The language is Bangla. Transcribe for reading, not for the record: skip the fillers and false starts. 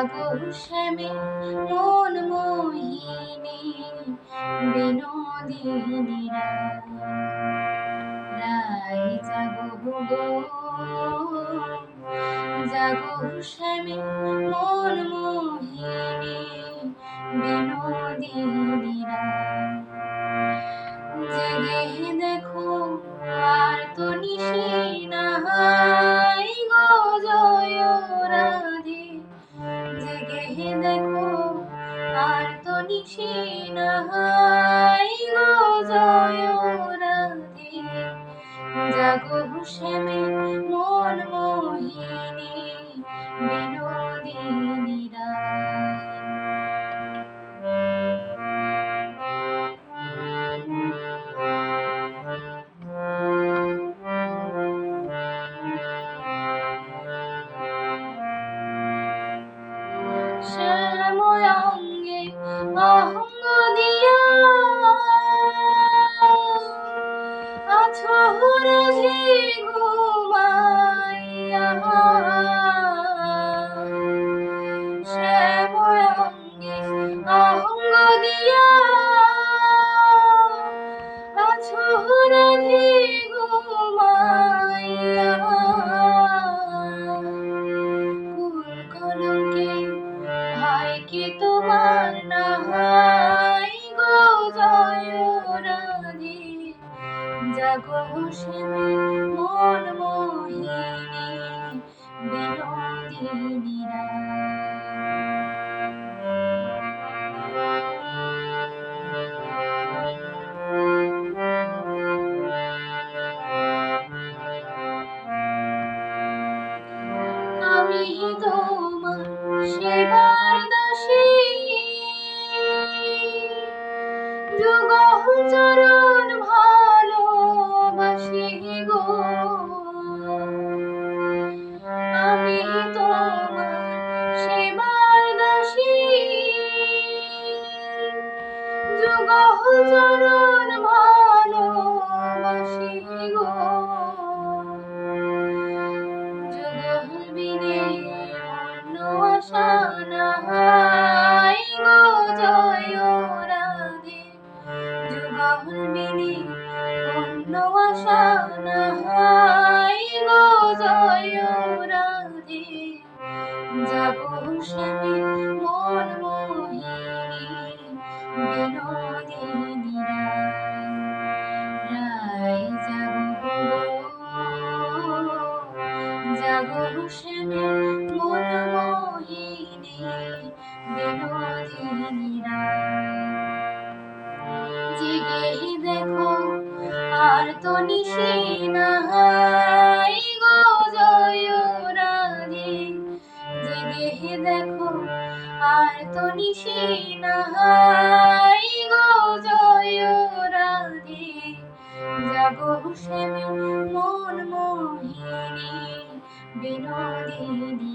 জাগো শ্যামে মন মোহিনী বিনোদিনী রায় জাগো গো জাগো শ্যামে মন মোহিনী বিনোদিনী জেগে দেখো আর তো নিশি নাই গো জয় রাধে জেগে দেখো আর তো নিশি নাই গো জয় রাধে জাগো শ্যামে মন মোহিনী বিনোদিনী শ্যাময় অঙ্গে অঙ্গ দিয়া আছো রাধে ঘুমাইয়া শ্যাময় অঙ্গে অঙ্গ দিয়া আছো রাধে ঘুমাইয়া কুল কলঙ্কে ভাই কি তোমার নাই গো জয় রাধে জাগো শ্যামে মন মোহিনী বিনোদিনী আমি তোমার সেবার দাসী যুগল চরণ ভালোবাসি গো আমি তোমার সেবার দাসী যুগল চরণ ভালোবাসি গো যুগল বিনে অন্য আশা নাই গো জয় রাধে যুগল বিনে অন্য আশা নাই গো জয় রাধে জাগো শ্যামে মন মোহিনী বিনোদিনী রায় জাগো জাগো শ্যামে মন মোহিনী বিনোদিনী জেগে দেখো আর তো নিশি নাই গো জয় রাধে জেগে দেখো আর তো নিশি নাই গো জয় রাধে জাগো শ্যামে মন মোহিনী বিনোদিনী